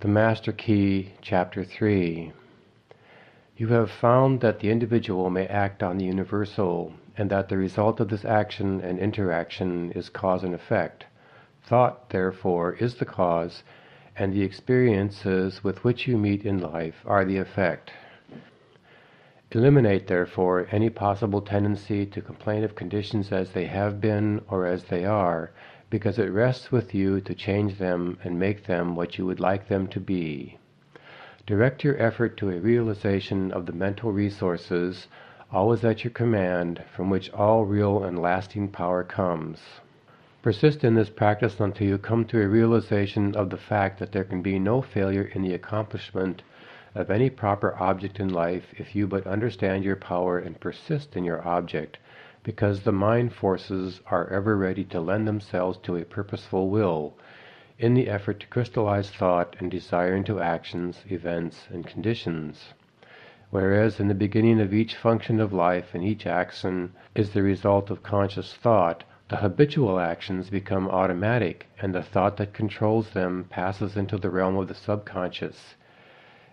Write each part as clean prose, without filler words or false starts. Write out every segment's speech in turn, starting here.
The Master Key, Chapter 3. You have found that the individual may act on the universal, and that the result of this action and interaction is cause and effect. Thought, therefore, is the cause, and the experiences with which you meet in life are the effect. Eliminate, therefore, any possible tendency to complain of conditions as they have been or as they are, because it rests with you to change them and make them what you would like them to be. Direct your effort to a realization of the mental resources, always at your command, from which all real and lasting power comes. Persist in this practice until you come to a realization of the fact that there can be no failure in the accomplishment of any proper object in life if you but understand your power and persist in your object, because the mind forces are ever ready to lend themselves to a purposeful will, in the effort to crystallize thought and desire into actions, events, and conditions. Whereas in the beginning of each function of life and each action is the result of conscious thought, the habitual actions become automatic, and the thought that controls them passes into the realm of the subconscious.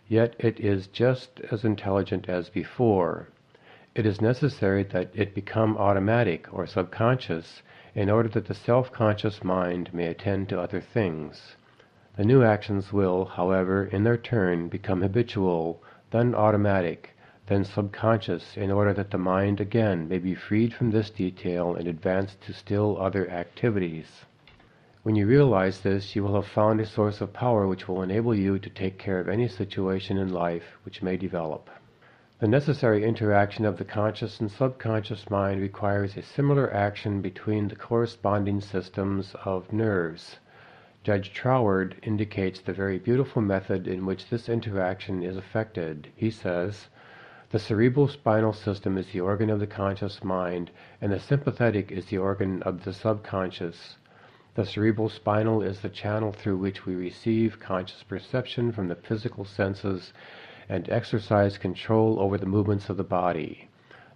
Yet it is just as intelligent as before. It is necessary that it become automatic or subconscious in order that the self-conscious mind may attend to other things. The new actions will, however, in their turn become habitual, then automatic, then subconscious, in order that the mind again may be freed from this detail and advance to still other activities. When you realize this, you will have found a source of power which will enable you to take care of any situation in life which may develop. The necessary interaction of the conscious and subconscious mind requires a similar action between the corresponding systems of nerves. Judge Troward indicates the very beautiful method in which this interaction is effected. He says, "The cerebral spinal system is the organ of the conscious mind, and the sympathetic is the organ of the subconscious. The cerebral spinal is the channel through which we receive conscious perception from the physical senses and exercise control over the movements of the body.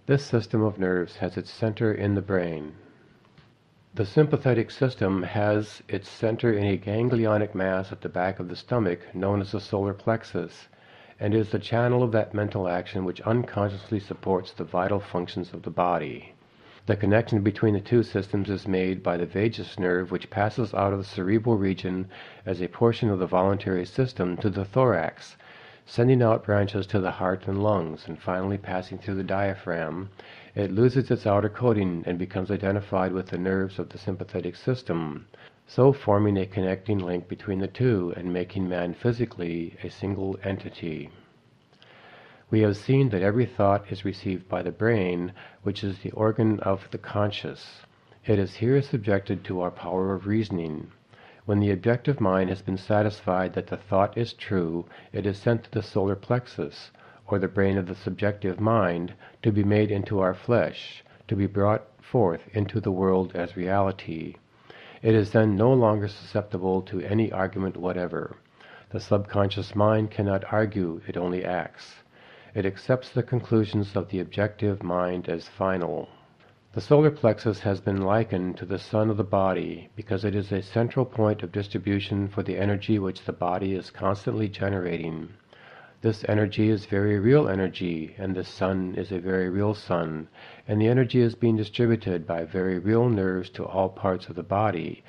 This system of nerves has its center in the brain. The sympathetic system has its center in a ganglionic mass at the back of the stomach known as the solar plexus, and is the channel of that mental action which unconsciously supports the vital functions of the body. The connection between the two systems is made by the vagus nerve, which passes out of the cerebral region as a portion of the voluntary system to the thorax, sending out branches to the heart and lungs, and finally passing through the diaphragm. It loses its outer coating and becomes identified with the nerves of the sympathetic system, so forming a connecting link between the two and making man physically a single entity. We have seen that every thought is received by the brain, which is the organ of the conscious. It is here subjected to our power of reasoning. When the objective mind has been satisfied that the thought is true, it is sent to the solar plexus, or the brain of the subjective mind, to be made into our flesh, to be brought forth into the world as reality. It is then no longer susceptible to any argument whatever. The subconscious mind cannot argue, it only acts. It accepts the conclusions of the objective mind as final. The solar plexus has been likened to the sun of the body because it is a central point of distribution for the energy which the body is constantly generating. This energy is very real energy, and the sun is a very real sun, and the energy is being distributed by very real nerves to all parts of the body,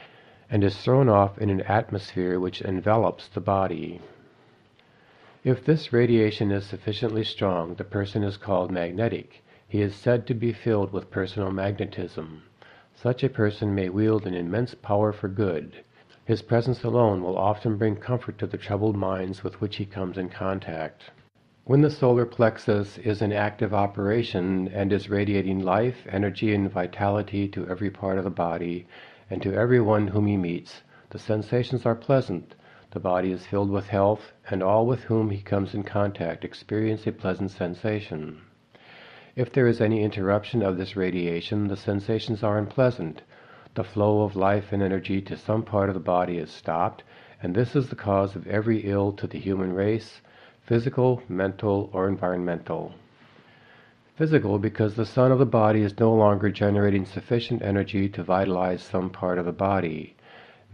and is thrown off in an atmosphere which envelops the body. If this radiation is sufficiently strong, the person is called magnetic. He is said to be filled with personal magnetism. Such a person may wield an immense power for good. His presence alone will often bring comfort to the troubled minds with which he comes in contact. When the solar plexus is in active operation and is radiating life, energy, and vitality to every part of the body and to everyone whom he meets, the sensations are pleasant. The body is filled with health, and all with whom he comes in contact experience a pleasant sensation. If there is any interruption of this radiation, the sensations are unpleasant. The flow of life and energy to some part of the body is stopped, and this is the cause of every ill to the human race, physical, mental, or environmental. Physical, because the sun of the body is no longer generating sufficient energy to vitalize some part of the body.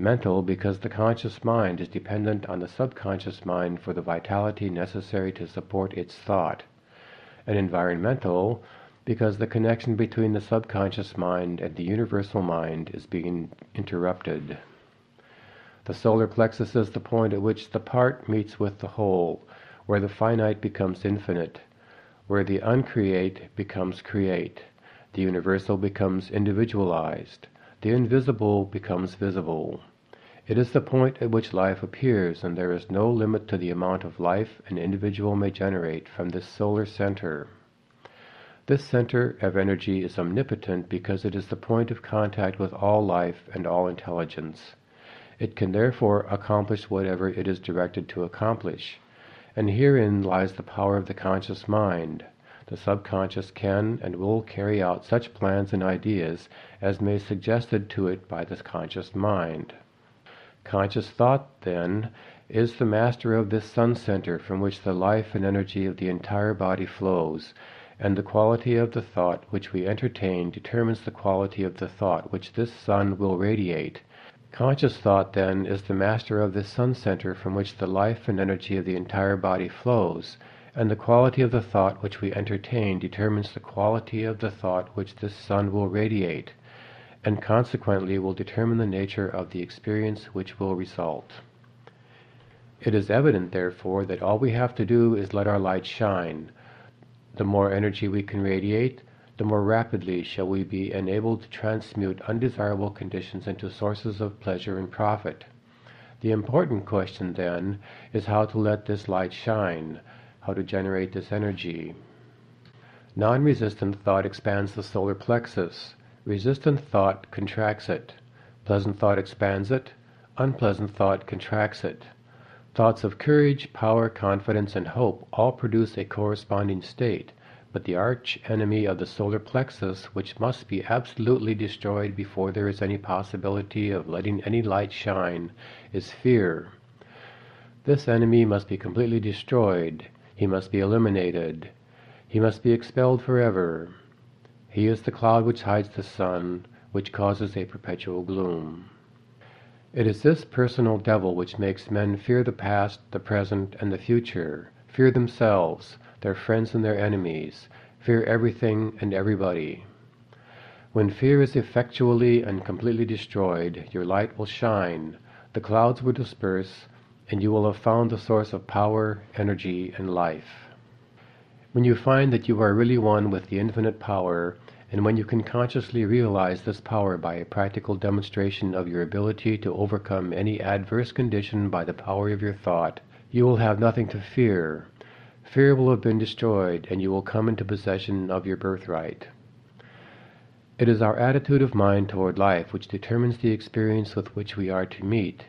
Mental, because the conscious mind is dependent on the subconscious mind for the vitality necessary to support its thought. And environmental, because the connection between the subconscious mind and the universal mind is being interrupted. The solar plexus is the point at which the part meets with the whole, where the finite becomes infinite, where the uncreate becomes create, the universal becomes individualized, the invisible becomes visible. It is the point at which life appears, and there is no limit to the amount of life an individual may generate from this solar center. This center of energy is omnipotent because it is the point of contact with all life and all intelligence. It can therefore accomplish whatever it is directed to accomplish. And herein lies the power of the conscious mind. The subconscious can and will carry out such plans and ideas as may be suggested to it by the conscious mind. Conscious thought, then, is the master of this sun center from which the life and energy of the entire body flows, and the quality of the thought which we entertain determines the quality of the thought which this sun will radiate. Conscious thought, then, is the master of this sun center from which the life and energy of the entire body flows, and the quality of the thought which we entertain determines the quality of the thought which this sun will radiate, and consequently will determine the nature of the experience which will result. It is evident, therefore, that all we have to do is let our light shine. The more energy we can radiate, the more rapidly shall we be enabled to transmute undesirable conditions into sources of pleasure and profit. The important question, then, is how to let this light shine, how to generate this energy. Non-resistant thought expands the solar plexus. Resistant thought contracts it. Pleasant thought expands it. Unpleasant thought contracts it. Thoughts of courage, power, confidence, and hope all produce a corresponding state, but the arch enemy of the solar plexus, which must be absolutely destroyed before there is any possibility of letting any light shine, is fear. This enemy must be completely destroyed. He must be eliminated. He must be expelled forever. He is the cloud which hides the sun, which causes a perpetual gloom. It is this personal devil which makes men fear the past, the present, and the future, fear themselves, their friends and their enemies, fear everything and everybody. When fear is effectually and completely destroyed, your light will shine, the clouds will disperse, and you will have found the source of power, energy, and life. When you find that you are really one with the infinite power, and when you can consciously realize this power by a practical demonstration of your ability to overcome any adverse condition by the power of your thought, you will have nothing to fear. Fear will have been destroyed, and you will come into possession of your birthright. It is our attitude of mind toward life which determines the experience with which we are to meet.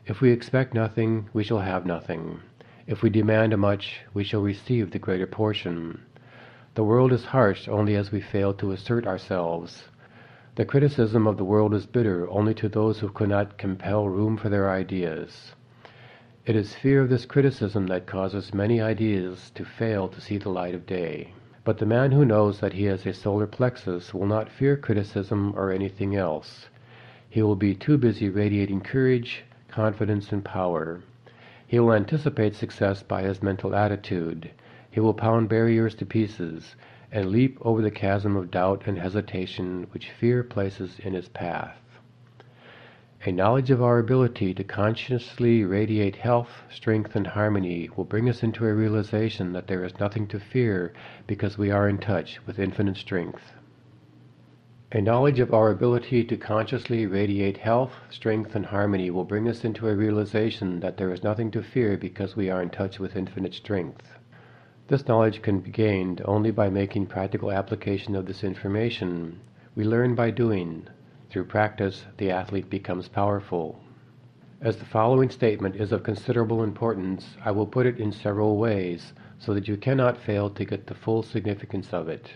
If we expect nothing, we shall have nothing. If we demand much, we shall receive the greater portion. The world is harsh only as we fail to assert ourselves. The criticism of the world is bitter only to those who cannot compel room for their ideas. It is fear of this criticism that causes many ideas to fail to see the light of day. But the man who knows that he has a solar plexus will not fear criticism or anything else. He will be too busy radiating courage, confidence, and power. He will anticipate success by his mental attitude. He will pound barriers to pieces, and leap over the chasm of doubt and hesitation which fear places in his path. A knowledge of our ability to consciously radiate health, strength, and harmony will bring us into a realization that there is nothing to fear because we are in touch with infinite strength. A knowledge of our ability to consciously radiate health, strength, and harmony will bring us into a realization that there is nothing to fear because we are in touch with infinite strength. This knowledge can be gained only by making practical application of this information. We learn by doing. Through practice, the athlete becomes powerful. As the following statement is of considerable importance, I will put it in several ways so that you cannot fail to get the full significance of it.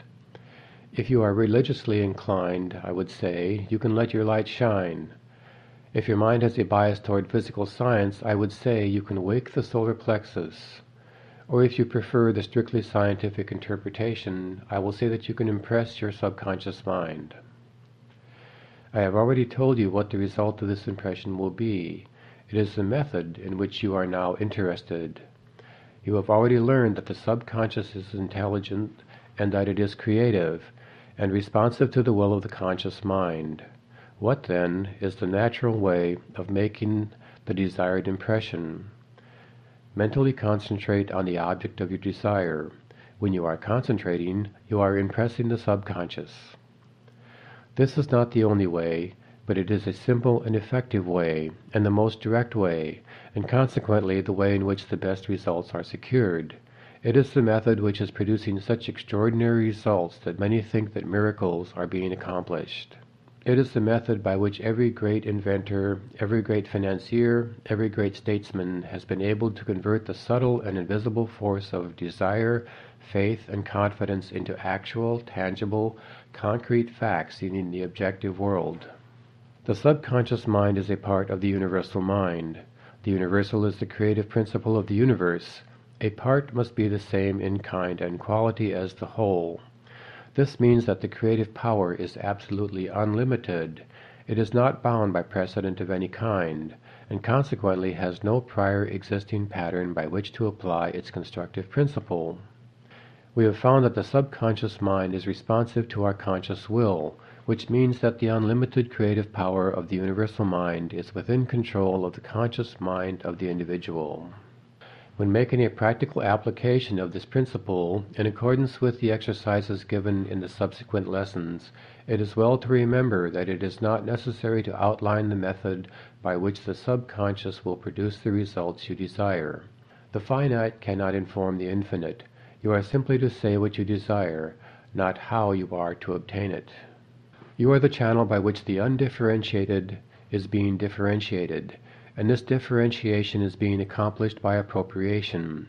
If you are religiously inclined, I would say, you can let your light shine. If your mind has a bias toward physical science, I would say you can wake the solar plexus. Or if you prefer the strictly scientific interpretation, I will say that you can impress your subconscious mind. I have already told you what the result of this impression will be. It is the method in which you are now interested. You have already learned that the subconscious is intelligent and that it is creative and responsive to the will of the conscious mind. What, then, is the natural way of making the desired impression? Mentally concentrate on the object of your desire. When you are concentrating, you are impressing the subconscious. This is not the only way, but it is a simple and effective way, and the most direct way, and consequently the way in which the best results are secured. It is the method which is producing such extraordinary results that many think that miracles are being accomplished. It is the method by which every great inventor, every great financier, every great statesman has been able to convert the subtle and invisible force of desire, faith, and confidence into actual, tangible, concrete facts in the objective world. The subconscious mind is a part of the universal mind. The universal is the creative principle of the universe. A part must be the same in kind and quality as the whole. This means that the creative power is absolutely unlimited. It is not bound by precedent of any kind, and consequently has no prior existing pattern by which to apply its constructive principle. We have found that the subconscious mind is responsive to our conscious will, which means that the unlimited creative power of the universal mind is within control of the conscious mind of the individual. When making a practical application of this principle, in accordance with the exercises given in the subsequent lessons, it is well to remember that it is not necessary to outline the method by which the subconscious will produce the results you desire. The finite cannot inform the infinite. You are simply to say what you desire, not how you are to obtain it. You are the channel by which the undifferentiated is being differentiated, and this differentiation is being accomplished by appropriation.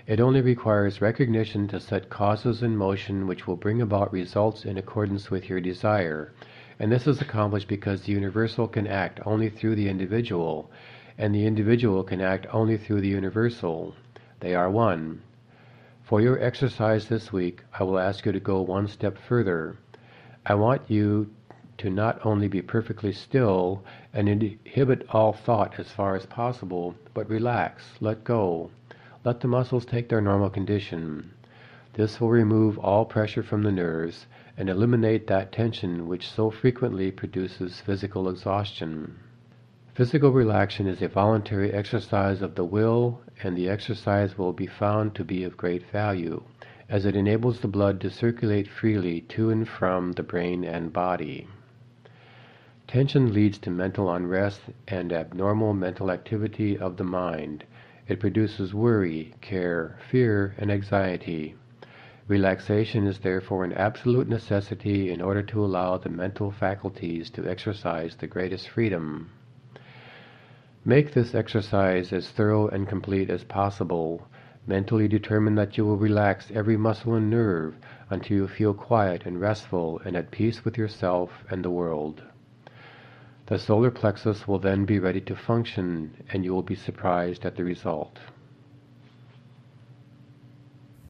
It only requires recognition to set causes in motion which will bring about results in accordance with your desire, and this is accomplished because the universal can act only through the individual, and the individual can act only through the universal. They are one. For your exercise this week, I will ask you to go one step further. I want you to not only be perfectly still and inhibit all thought as far as possible, but relax, let go. Let the muscles take their normal condition. This will remove all pressure from the nerves and eliminate that tension which so frequently produces physical exhaustion. Physical relaxation is a voluntary exercise of the will, and the exercise will be found to be of great value, as it enables the blood to circulate freely to and from the brain and body. Tension leads to mental unrest and abnormal mental activity of the mind. It produces worry, care, fear, and anxiety. Relaxation is therefore an absolute necessity in order to allow the mental faculties to exercise the greatest freedom. Make this exercise as thorough and complete as possible. Mentally determine that you will relax every muscle and nerve until you feel quiet and restful and at peace with yourself and the world. The solar plexus will then be ready to function, and you will be surprised at the result.